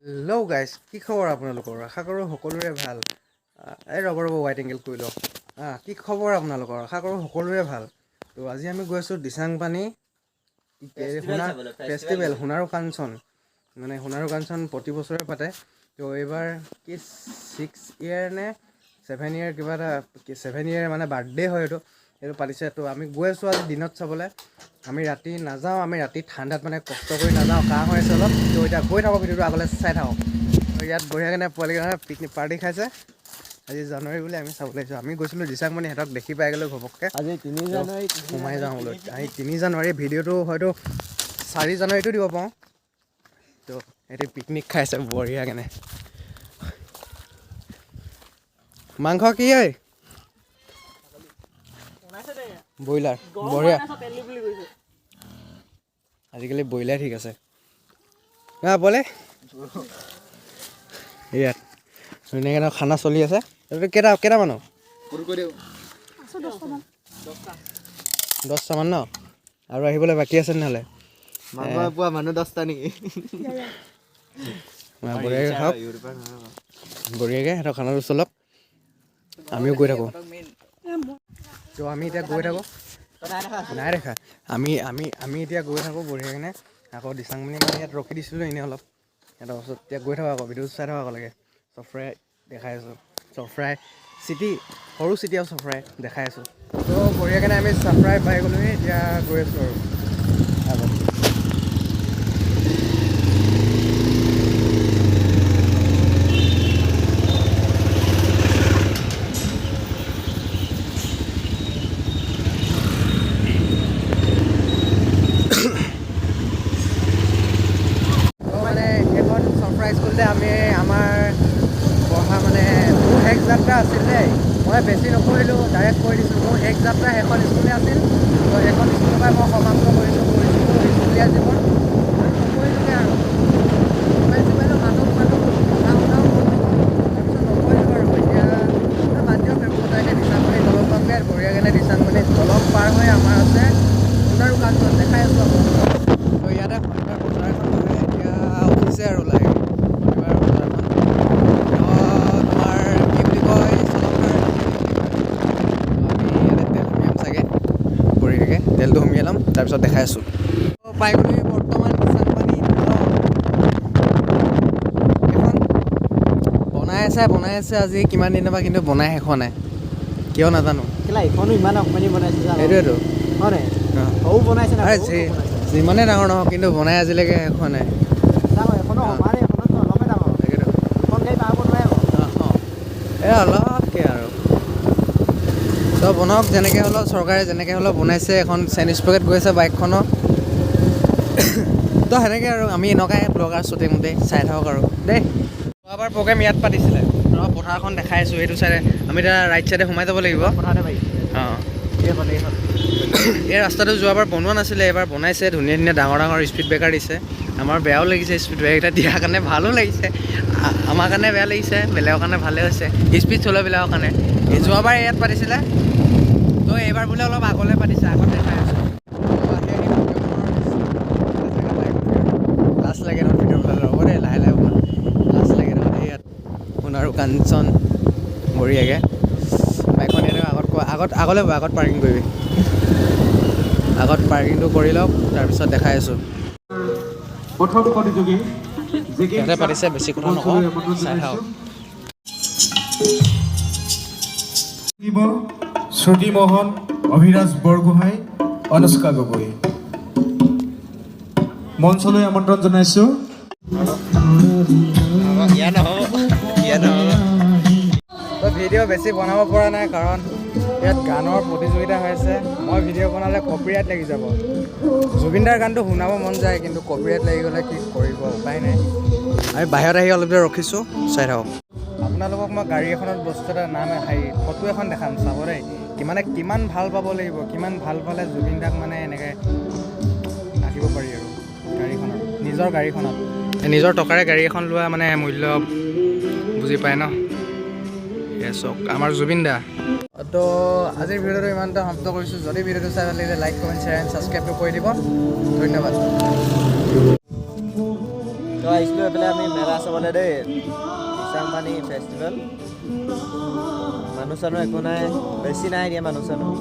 Hello' guys, কি খবৰ আপোনালোকৰ? আশা কৰোঁ সকলোৰে ভাল। এই ৰ'ব ৱাইট এংগেল কৰি লওক। কি খবৰ আপোনালোকৰ? আশা কৰোঁ সকলোৰে ভাল। তো আজি আমি গৈ আছোঁ দিচাংপানী ফেষ্টিভেল সোণাৰু কাঞ্চন। মানে সোণাৰু কাঞ্চন প্ৰতি বছৰে পাতে। তো এইবাৰ কি 6 ইয়েৰ নে 7 ইয়েৰ কিবা এটা 7 ইয়েৰ মানে বাৰ্থডে হয় এইটো পাতিছে। তো আমি গৈ আছোঁ আজি দিনত চাবলৈ। আমি ৰাতি নাযাওঁ, আমি ৰাতি ঠাণ্ডাত মানে কষ্ট কৰি নাযাওঁ, কাহ হৈ আছে অলপ। তো এতিয়া গৈ থাকক, ভিডিঅ'টো আগলৈ চাই থাকক। তো ইয়াত বঢ়িয়াকৈ পোৱালিকেইটা পিকনিক পাৰ্টি খাইছে। আজি জানুৱাৰী বুলি আমি চাবলৈ আহিছোঁ। আমি গৈছিলোঁ দিচাংপানী, সিহঁতক দেখি পাই গ'লোঁ ঘপককৈ। আজি 3 জানুৱাৰী সোমাই যাওঁ বোলো। আমি 3 জানুৱাৰী ভিডিঅ'টো হয়তো 4 জানুৱাৰীটো দিব পাৰোঁ। তো সিহঁতে পিকনিক খাইছে বঢ়িয়াকৈ। মাংস কি হয়? ব্ৰইলাৰ বঢ়িয়া। আজিকালি ব্ৰইলাৰ ঠিক আছে। বলে ইয়াত ধুনীয়াকৈ খানা চলি আছে। কেইটা মানুহ? 10টামান ন? আৰু আহিবলৈ বাকী আছে তেনেহ'লে। পোৱা মানুহ 10টা নেকি? বঢ়িয়াকৈ খাওক, বঢ়িয়াকৈ সিহঁতৰ খানাটো চলক, আমিও গৈ থাকোঁ। তো আমি এতিয়া গৈ থাকোঁ, নাই দেখা। আমি এতিয়া গৈ থাকোঁ বঢ়িয়াকৈ। আকৌ দিচাংপানী মানে ইয়াত ৰখি দিছিলোঁ এনেই অলপ। সিহঁতৰ ওচৰত এতিয়া গৈ থাকোঁ, আকৌ ভিডিঅ' চাই থাকোঁ আকৌ লাগে। চফৰাই দেখাই আছোঁ, চফৰাই চিটি, সৰু চিটি আৰু চফৰাই দেখাই আছোঁ। তো বঢ়িয়াকৈ আমি চফৰাই পাই গ'লোহি, এতিয়া গৈ আছোঁ আৰু আগত। স্কুলতে আমি আমাৰ পঢ়া মানে মোৰ শেষ যাত্ৰা আছিল দেই। মই বেছি নপঢ়িলোঁ, ডাইৰেক্ট কৈ দিছোঁ মোৰ শেষ যাত্ৰা সেইখন স্কুলে আছিল। তো সেইখন স্কুলৰ পৰাই মই সমাপ্ত কৰিছোঁ স্কুলীয়া জীৱন। নপঢ়িলোঁগৈ আৰু যিমানো মানুহ পঢ়া শুনাও তাৰপিছত নপঢ়িলোঁ আৰু। এতিয়া বাদ দিয়ক সেইবোৰ কথা। এতিয়া দিচাংপানী দলং পামগৈ, বঢ়িয়াকৈ দিচাংপানী দলং পাৰ হৈ আমাৰ আছে সোণাৰু কাঞ্চন, দেখাই আছোঁ আপোনালোকক। তো ইয়াতে শনিবাৰ বজাৰ এখন বহে, এতিয়া উঠিছে আৰু লাহে শনিবাৰ বজাৰখন। তোমাৰ কি বুলি কয়, আমি ইয়াতে তেল সুমিয়াম চাগে বঢ়িয়াকৈ। তেলটো সুমিয়াই ল'ম, তাৰপিছত দেখাই আছোঁ। পাই গ'লোহি বৰ্তমান দিচাংপানী দলং। এখন বনাই আছে আজি কিমান দিনৰ পৰা, কিন্তু বনাই শেষ হোৱা নাই, কিয় নাজানো। এইখনো ইমান অকমানি বনাইছে, সেইটোৱেতো হয় সৰু বনাইছে না? যিমানে ডাঙৰ নহওক, কিন্তু বনাই আজিলৈকে শেষ হোৱা নাই। এখনো সমানে, এখনতো অলপে ডাঙৰ। তাকেতো এখন গাড়ী পাৰ কৰিব নোৱাৰে আকৌ। এই অলপকৈ আৰু চব বনাওক, যেনেকৈ হ'লেও চৰকাৰে যেনেকৈ হ'লেও বনাইছে। এখন চেইন স্প্ৰেড গৈ আছে বাইকখনৰ। তো সেনেকৈ আৰু আমি এনেকুৱাই ব্লগাৰ শ্বুটিং গোটেই চাই থাকক আৰু দেই। যোৱাবাৰ প্ৰগ্ৰেম ইয়াত পাতিছিলে, পথাৰখন দেখাই আছোঁ সেইটো চাইডে। আমি এতিয়া ৰাইট চাইডে সোমাই যাব লাগিব। অঁ, এই ৰাস্তাটো যোৱাবাৰ বনোৱা নাছিলে, এইবাৰ বনাইছে। ধুনীয়া ধুনীয়া ডাঙৰ স্পীড ব্ৰেকাৰ দিছে। আমাৰ বেয়াও লাগিছে স্পীড ব্ৰেকাৰকেইটা দিয়াৰ কাৰণে, ভালো লাগিছে। আমাৰ কাৰণে বেয়া লাগিছে, বেলেগৰ কাৰণে ভালে হৈছে, স্পীড চলোৱাবিলাকৰ কাৰণে। যোৱাবাৰ ইয়াত পাতিছিলে, তো এইবাৰ বোলে অলপ আগলৈ পাতিছে, আগত দেখাই আছোঁ। লাজ লাগে নহয় ভিডিঅ' বনালে, ৰ'ব দেই লাহে লাহে বনাম। লাজ লাগে নহয় ইয়াত সোণাৰু কাঞ্চন বঢ়িয়াকৈ। বাইকখন এনেকৈ আগলৈ আগত পাৰ্কিং কৰিবি, আগত পাৰ্কিংটো কৰি লওক, তাৰপিছত দেখাই আছোঁ। প্ৰথম প্ৰতিযোগী ইয়াতে পাতিছে, বেছি কথা নকওঁ, চাই থাকক। শ্ৰুতি মোহন, অভিৰাজ বৰগোহাঁই, অনুষ্কা গগৈ মঞ্চলৈ আমন্ত্ৰণ জনাইছোঁ। তো ভিডিঅ' বেছি বনাব পৰা নাই, কাৰণ ইয়াত গানৰ প্ৰতিযোগিতা হৈ আছে। মই ভিডিঅ' বনালে কপিৰাইট লাগি যাব। জুবিনদাৰ গানটো শুনাব মন যায়, কিন্তু কপিৰাইট লাগি গ'লে কি কৰিব, উপায় নাই। আমি বাহিৰত আহি অলপ দেৰি ৰখিছোঁ, চাই থাকক। আপোনালোকক মই গাড়ী এখনত বস্তু এটা ফটো এখন দেখাম, চাব দেই। কিমান ভাল পাব লাগিব, কিমান ভাল পালে জুবিনদাক মানে এনেকৈ ৰাখিব পাৰি আৰু গাড়ীখনত, নিজৰ গাড়ীখনত। নিজৰ টকাৰে গাড়ী এখন লোৱা মানে মূল্য বুজি পায় ন। চক আমাৰ জুবিন দা। তো আজিৰ ভিডিঅ'টো ইমানতে সমাপ্ত কৰিছোঁ। যদি ভিডিঅ'টো চাই ভাল লাগিলে লাইক, কমেণ্ট, শ্বেয়াৰ এণ্ড ছাবস্ক্ৰাইবটো কৰি দিব। ধন্যবাদ। তো আহিছিলোঁ এইফালে আমি মেলা চাবলৈ দেই দিচাংপানী ফেষ্টিভেল মানুহ চানুহ একো নাই বেছি নাই দিয়া মানুহ চানুহ